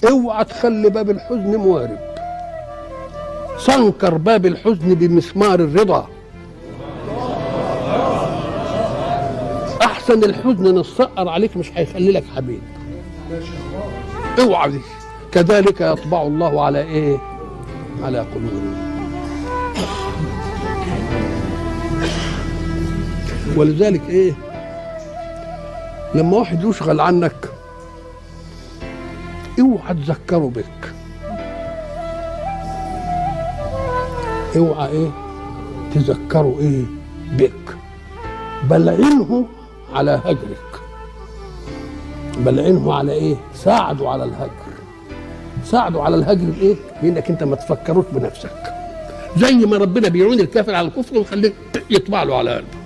اوعى تخلي باب الحزن موارب، سنكر باب الحزن بمسمار الرضا. احسن الحزن نسقر عليك مش هيخلي لك حبيب. اوعى دي. كذلك يطبع الله على ايه؟ على قلوبهم. ولذلك ايه؟ لما واحد يشغل عنك اوعى تذكره بك، اوعى ايه تذكره ايه بك، بلعنه على هجرك، بلعنه على ايه؟ ساعده على الهجر، ساعده على الهجر بايه؟ بانك انت ما تفكروش بنفسك، زي ما ربنا بيعون الكافر على الكفر ويخليه يطبع له على قلبه.